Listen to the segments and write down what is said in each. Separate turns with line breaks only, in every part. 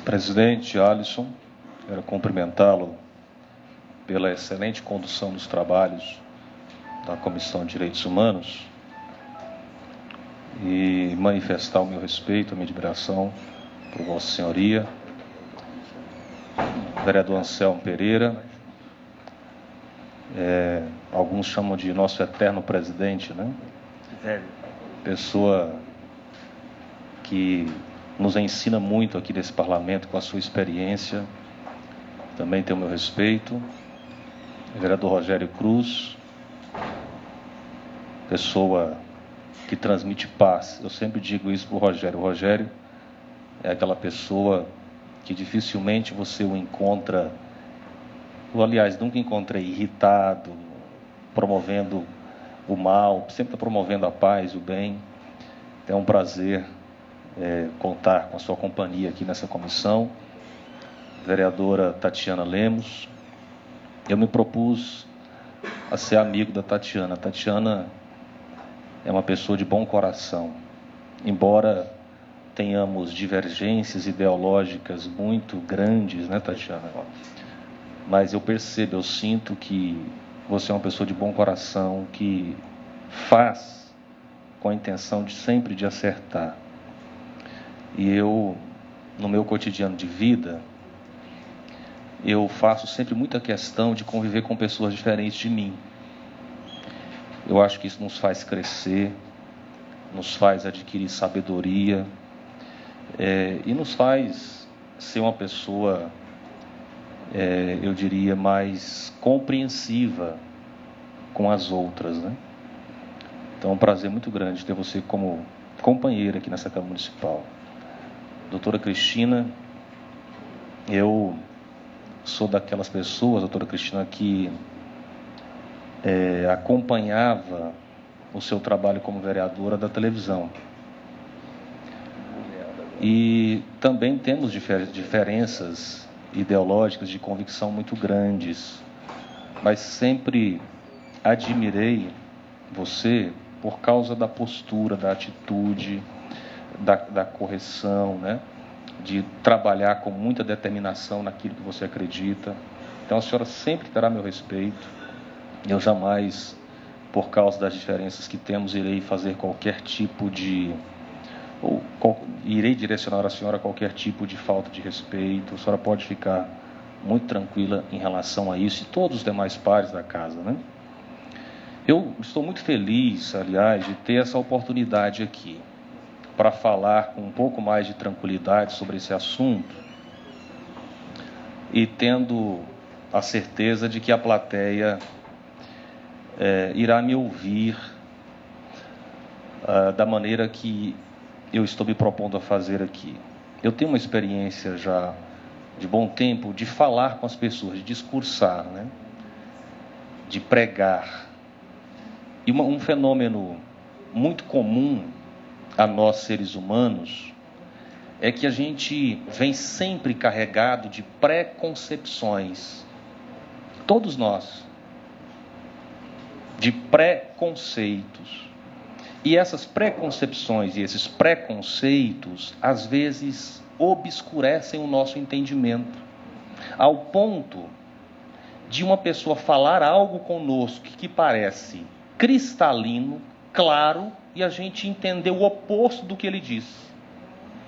Presidente Alisson, quero cumprimentá-lo pela excelente condução dos trabalhos da Comissão de Direitos Humanos e manifestar o meu respeito, a minha admiração por Vossa Senhoria, vereador Anselmo Pereira, alguns chamam de nosso eterno presidente, né? Pessoa que nos ensina muito aqui nesse parlamento com a sua experiência, também tem o meu respeito. Vereador Rogério Cruz, pessoa que transmite paz. Eu sempre digo isso para o Rogério. O Rogério é aquela pessoa que dificilmente você o encontra, ou aliás, nunca encontrei irritado, promovendo o mal, sempre promovendo a paz, o bem. É um prazer contar com a sua companhia aqui nessa comissão. Vereadora Tatiana Lemos, eu me propus a ser amigo da Tatiana. A Tatiana é uma pessoa de bom coração, embora tenhamos divergências ideológicas muito grandes, né, Tatiana? Mas eu percebo, eu sinto que você é uma pessoa de bom coração, que faz com a intenção de sempre de acertar. E eu, no meu cotidiano de vida, eu faço sempre muita questão de conviver com pessoas diferentes de mim. Eu acho que isso nos faz crescer, nos faz adquirir sabedoria, e nos faz ser uma pessoa, eu diria, mais compreensiva com as outras, né? Então é um prazer muito grande ter você como companheira aqui nessa Câmara Municipal. Doutora Cristina, eu sou daquelas pessoas, doutora Cristina, que acompanhava o seu trabalho como vereadora da televisão. E também temos diferenças ideológicas de convicção muito grandes, mas sempre admirei você por causa da postura, da atitude, da correção, né? De trabalhar com muita determinação naquilo que você acredita. Então a senhora sempre terá meu respeito. Eu jamais, por causa das diferenças que temos, irei fazer qualquer tipo de... irei direcionar a senhora qualquer tipo de falta de respeito. A senhora pode ficar muito tranquila em relação a isso e todos os demais pares da casa, né? Eu estou muito feliz, aliás, de ter essa oportunidade aqui para falar com um pouco mais de tranquilidade sobre esse assunto e tendo a certeza de que a plateia irá me ouvir da maneira que eu estou me propondo a fazer aqui. Eu tenho uma experiência já de bom tempo de falar com as pessoas, de discursar, né? De pregar. E um fenômeno muito comum a nós seres humanos é que a gente vem sempre carregado de preconcepções. Todos nós. De preconceitos. E essas preconcepções e esses preconceitos, às vezes, obscurecem o nosso entendimento, ao ponto de uma pessoa falar algo conosco que parece cristalino, claro, e a gente entender o oposto do que ele diz.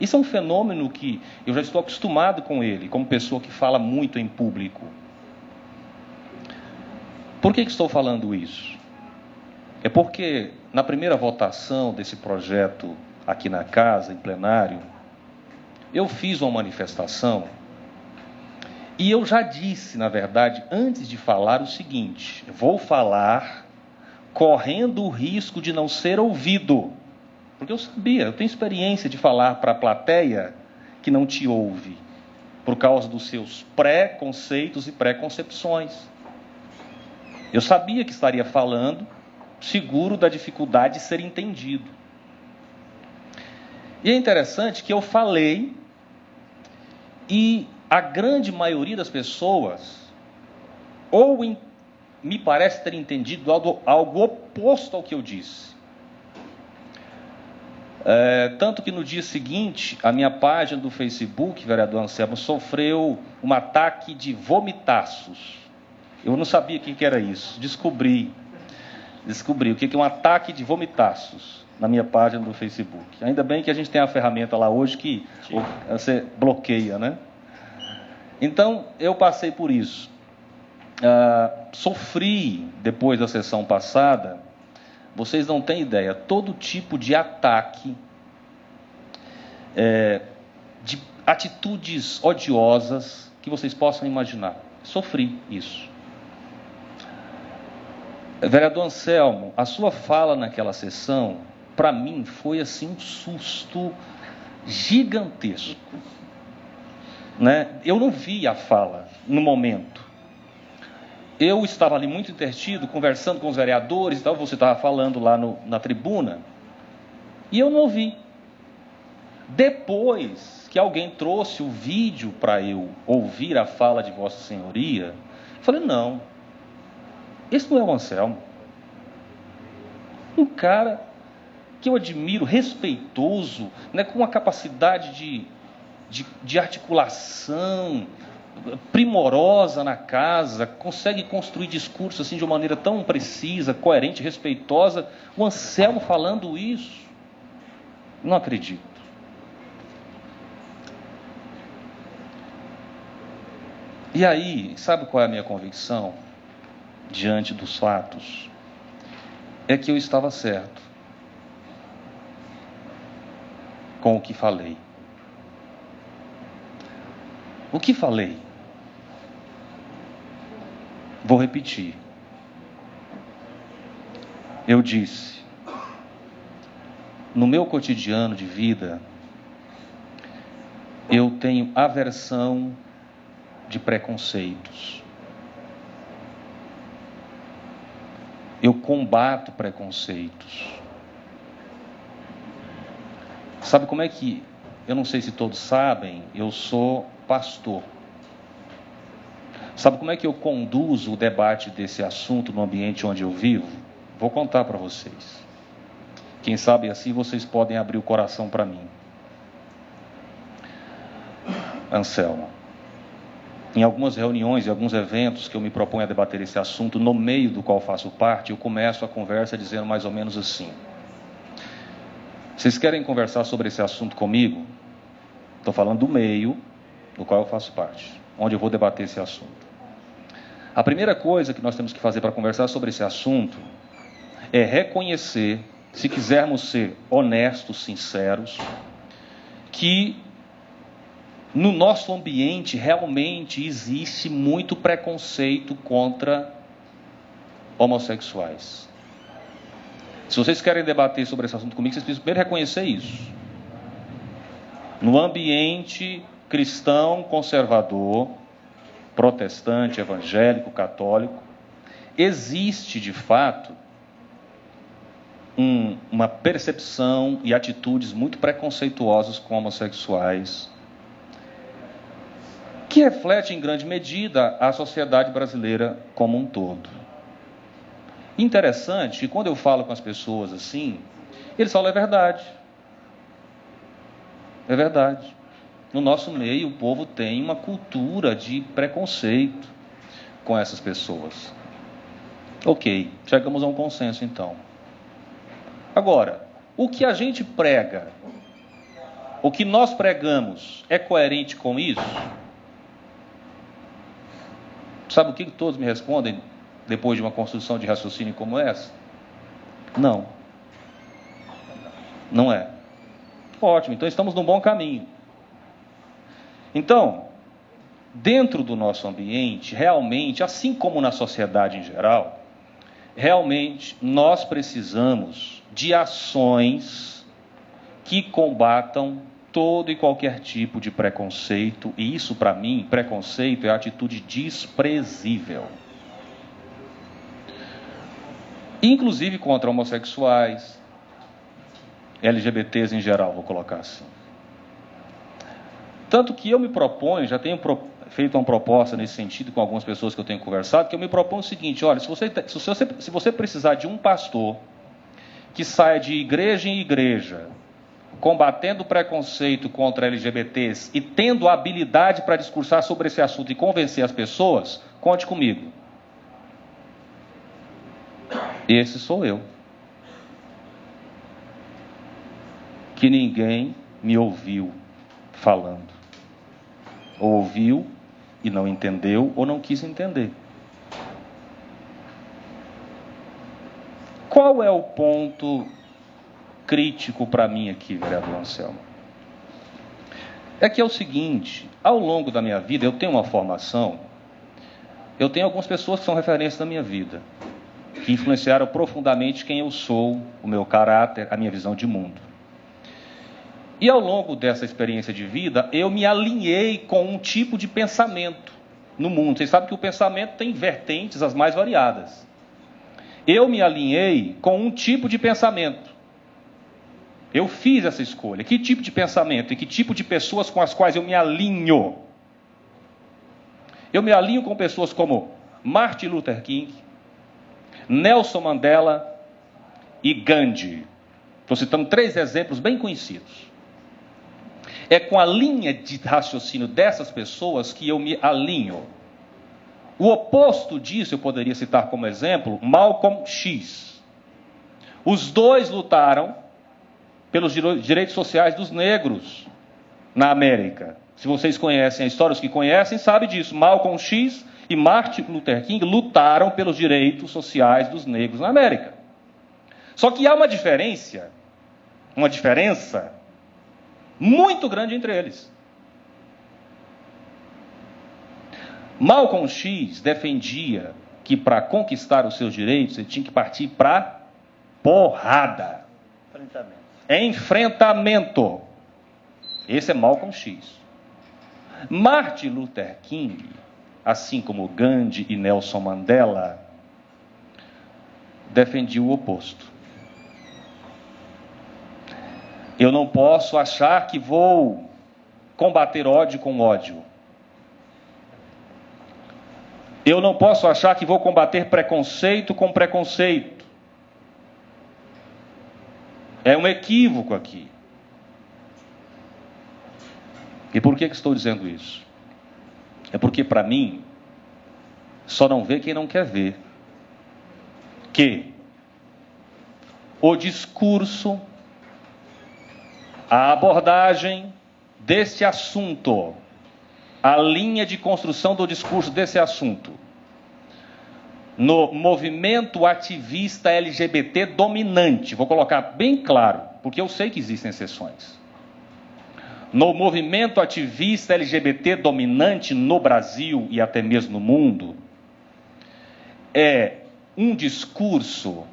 Isso é um fenômeno que eu já estou acostumado com ele, como pessoa que fala muito em público. Por que estou falando isso? É porque na primeira votação desse projeto aqui na casa, em plenário, eu fiz uma manifestação e eu já disse, na verdade, antes de falar o seguinte: vou falar correndo o risco de não ser ouvido. Porque eu sabia, eu tenho experiência de falar para a plateia que não te ouve, por causa dos seus preconceitos e preconcepções. Eu sabia que estaria falando seguro da dificuldade de ser entendido. E é interessante que eu falei e a grande maioria das pessoas me parece ter entendido algo oposto ao que eu disse. Tanto que no dia seguinte, a minha página do Facebook, vereador Anselmo, sofreu um ataque de vomitaços. Eu não sabia o que era isso. Descobri o que é um ataque de vomitaços na minha página do Facebook. Ainda bem que a gente tem a ferramenta lá hoje que você bloqueia, né? Então, eu passei por isso. Sofri, depois da sessão passada, vocês não têm ideia, todo tipo de ataque, de atitudes odiosas que vocês possam imaginar. Sofri isso. Vereador Anselmo, a sua fala naquela sessão, para mim, foi assim um susto gigantesco. Né? Eu não vi a fala no momento. Eu estava ali muito entretido, conversando com os vereadores e tal, você estava falando lá na tribuna, e eu não ouvi. Depois que alguém trouxe o vídeo para eu ouvir a fala de Vossa Senhoria, eu falei, não, esse não é o Anselmo. Um cara que eu admiro, respeitoso, né, com uma capacidade de articulação primorosa na casa, consegue construir discurso assim de uma maneira tão precisa, coerente, respeitosa. O Anselmo falando isso, não acredito. E aí, sabe qual é a minha convicção diante dos fatos? É que eu estava certo com o que falei. O que falei? Vou repetir. Eu disse, no meu cotidiano de vida, eu tenho aversão de preconceitos. Eu combato preconceitos. Sabe como é que, eu não sei se todos sabem, eu sou pastor. Sabe como é que eu conduzo o debate desse assunto no ambiente onde eu vivo? Vou contar para vocês. Quem sabe assim vocês podem abrir o coração para mim. Anselmo, em algumas reuniões e alguns eventos que eu me proponho a debater esse assunto, no meio do qual faço parte, eu começo a conversa dizendo mais ou menos assim: vocês querem conversar sobre esse assunto comigo? Estou falando do meio do qual eu faço parte, onde eu vou debater esse assunto. A primeira coisa que nós temos que fazer para conversar sobre esse assunto é reconhecer, se quisermos ser honestos, sinceros, que no nosso ambiente realmente existe muito preconceito contra homossexuais. Se vocês querem debater sobre esse assunto comigo, vocês precisam primeiro reconhecer isso. No ambiente cristão, conservador, protestante, evangélico, católico, existe de fato uma percepção e atitudes muito preconceituosas com homossexuais, que reflete em grande medida a sociedade brasileira como um todo. Interessante que quando eu falo com as pessoas assim, eles falam, é verdade. É verdade. No nosso meio, o povo tem uma cultura de preconceito com essas pessoas. Ok, chegamos a um consenso então. Agora, o que a gente prega, o que nós pregamos, é coerente com isso? Sabe o que todos me respondem depois de uma construção de raciocínio como essa? Não. Não é. Ótimo, então estamos num bom caminho. Então, dentro do nosso ambiente, realmente, assim como na sociedade em geral, realmente nós precisamos de ações que combatam todo e qualquer tipo de preconceito, e isso para mim, preconceito é atitude desprezível. Inclusive contra homossexuais, LGBTs em geral, vou colocar assim. Tanto que eu me proponho, já tenho feito uma proposta nesse sentido com algumas pessoas que eu tenho conversado, que eu me proponho o seguinte: olha, se você precisar de um pastor que saia de igreja em igreja, combatendo o preconceito contra LGBTs e tendo a habilidade para discursar sobre esse assunto e convencer as pessoas, conte comigo. Esse sou eu. Que ninguém me ouviu falando. Ou ouviu e não entendeu, ou não quis entender. Qual é o ponto crítico para mim aqui, vereador Anselmo? É que é o seguinte, ao longo da minha vida, eu tenho uma formação, eu tenho algumas pessoas que são referências da minha vida, que influenciaram profundamente quem eu sou, o meu caráter, a minha visão de mundo. E ao longo dessa experiência de vida, eu me alinhei com um tipo de pensamento no mundo. Vocês sabem que o pensamento tem vertentes as mais variadas. Eu me alinhei com um tipo de pensamento. Eu fiz essa escolha. Que tipo de pensamento e que tipo de pessoas com as quais eu me alinho? Eu me alinho com pessoas como Martin Luther King, Nelson Mandela e Gandhi. Estou citando 3 exemplos bem conhecidos. É com a linha de raciocínio dessas pessoas que eu me alinho. O oposto disso, eu poderia citar como exemplo, Malcolm X. Os dois lutaram pelos direitos sociais dos negros na América. Se vocês conhecem a história, os que conhecem, sabem disso. Malcolm X e Martin Luther King lutaram pelos direitos sociais dos negros na América. Só que há uma diferença muito grande entre eles. Malcolm X defendia que para conquistar os seus direitos ele tinha que partir para porrada. Enfrentamento. Esse é Malcolm X. Martin Luther King, assim como Gandhi e Nelson Mandela, defendia o oposto. Eu não posso achar que vou combater ódio com ódio. Eu não posso achar que vou combater preconceito com preconceito. É um equívoco aqui. E por que estou dizendo isso? É porque, para mim, só não vê quem não quer ver. Que o discurso, a abordagem deste assunto, a linha de construção do discurso desse assunto, no movimento ativista LGBT dominante, vou colocar bem claro, porque eu sei que existem exceções. No movimento ativista LGBT dominante no Brasil e até mesmo no mundo, é um discurso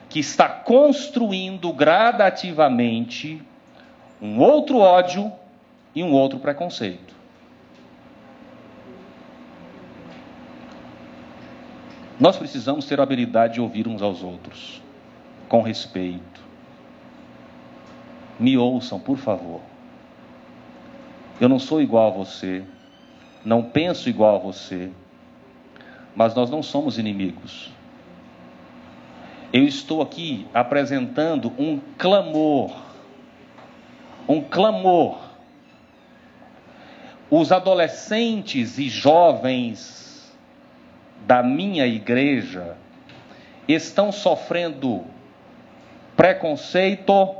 que está construindo gradativamente um outro ódio e um outro preconceito. Nós precisamos ter a habilidade de ouvir uns aos outros, com respeito. Me ouçam, por favor. Eu não sou igual a você, não penso igual a você, mas nós não somos inimigos. Eu estou aqui apresentando um clamor. Os adolescentes e jovens da minha igreja estão sofrendo preconceito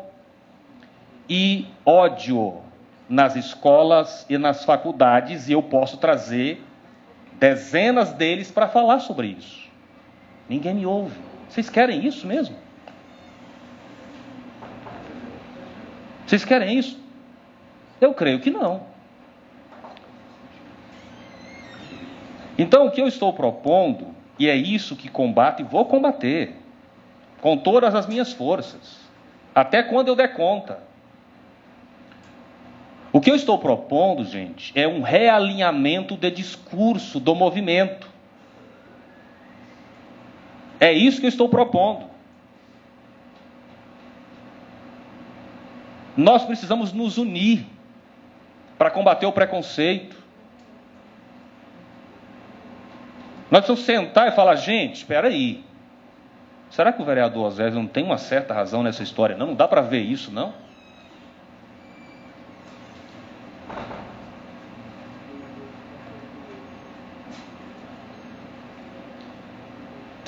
e ódio nas escolas e nas faculdades, e eu posso trazer dezenas deles para falar sobre isso. Ninguém me ouve. Vocês querem isso mesmo? Vocês querem isso? Eu creio que não. Então, o que eu estou propondo, e é isso que combato e vou combater, com todas as minhas forças, até quando eu der conta. O que eu estou propondo, gente, é um realinhamento de discurso do movimento. É isso que eu estou propondo. Nós precisamos nos unir para combater o preconceito. Nós precisamos sentar e falar, gente, espera aí. Será que o vereador Osésio não tem uma certa razão nessa história? Não dá para ver isso, não?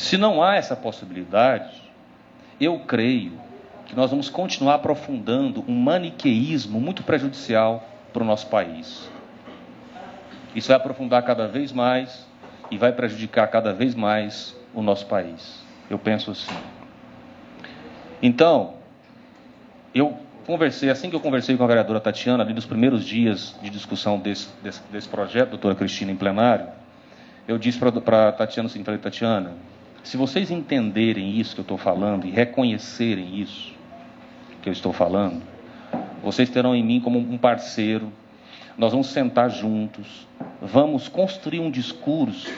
Se não há essa possibilidade, eu creio que nós vamos continuar aprofundando um maniqueísmo muito prejudicial para o nosso país. Isso vai aprofundar cada vez mais e vai prejudicar cada vez mais o nosso país. Eu penso assim. Então, assim que eu conversei com a vereadora Tatiana, ali nos primeiros dias de discussão desse projeto, doutora Cristina, em plenário, eu disse para a Tatiana assim, falei, Tatiana, se vocês entenderem isso que eu estou falando e reconhecerem isso que eu estou falando, vocês terão em mim como um parceiro, nós vamos sentar juntos, vamos construir um discurso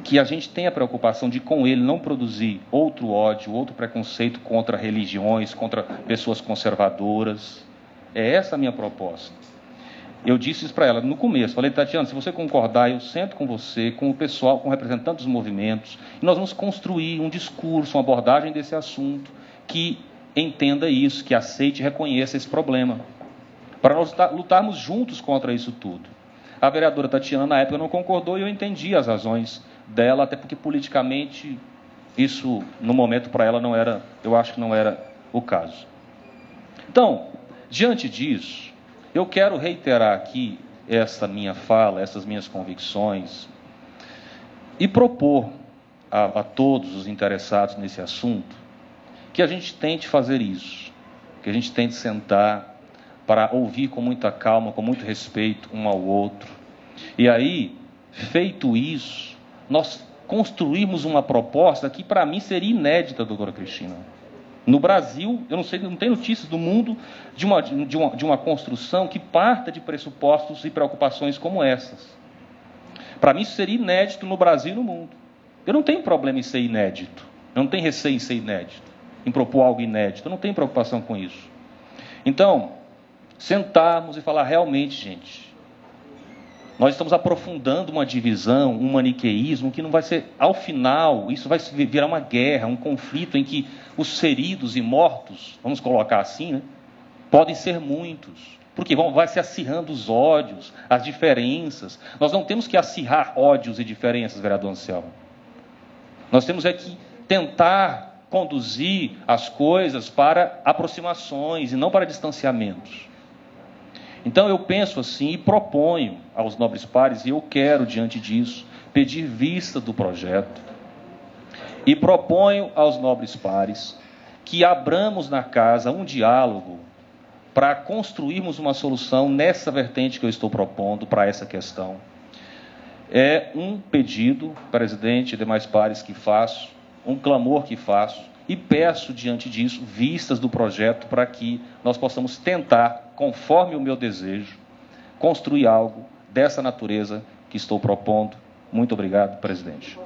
que a gente tenha a preocupação de, com ele, não produzir outro ódio, outro preconceito contra religiões, contra pessoas conservadoras. É essa a minha proposta. Eu disse isso para ela no começo, falei, Tatiana, se você concordar, eu sento com você, com o pessoal, com representantes dos movimentos, e nós vamos construir um discurso, uma abordagem desse assunto, que entenda isso, que aceite e reconheça esse problema, para nós lutarmos juntos contra isso tudo. A vereadora Tatiana, na época, não concordou e eu entendi as razões dela, até porque politicamente isso, no momento, para ela, não era, eu acho que não era o caso. Então, diante disso, eu quero reiterar aqui essa minha fala, essas minhas convicções e propor a todos os interessados nesse assunto que a gente tente fazer isso, que a gente tente sentar para ouvir com muita calma, com muito respeito um ao outro. E aí, feito isso, nós construímos uma proposta que para mim seria inédita, doutora Cristina. No Brasil, eu não sei, não tem notícias do mundo de uma construção que parta de pressupostos e preocupações como essas. Para mim isso seria inédito no Brasil e no mundo. Eu não tenho problema em ser inédito, eu não tenho receio em ser inédito, em propor algo inédito, eu não tenho preocupação com isso. Então, sentarmos e falar, realmente, gente, nós estamos aprofundando uma divisão, um maniqueísmo, que não vai ser, ao final, isso vai virar uma guerra, um conflito em que os feridos e mortos, vamos colocar assim, né, podem ser muitos, porque vai se acirrando os ódios, as diferenças. Nós não temos que acirrar ódios e diferenças, vereador Anselmo. Nós temos que tentar conduzir as coisas para aproximações e não para distanciamentos. Então eu penso assim e proponho aos nobres pares, e eu quero, diante disso, pedir vista do projeto, e proponho aos nobres pares que abramos na casa um diálogo para construirmos uma solução nessa vertente que eu estou propondo para essa questão. É um pedido, presidente e demais pares, que faço, um clamor que faço, e peço, diante disso, vistas do projeto para que nós possamos tentar, conforme o meu desejo, construir algo dessa natureza que estou propondo. Muito obrigado, presidente.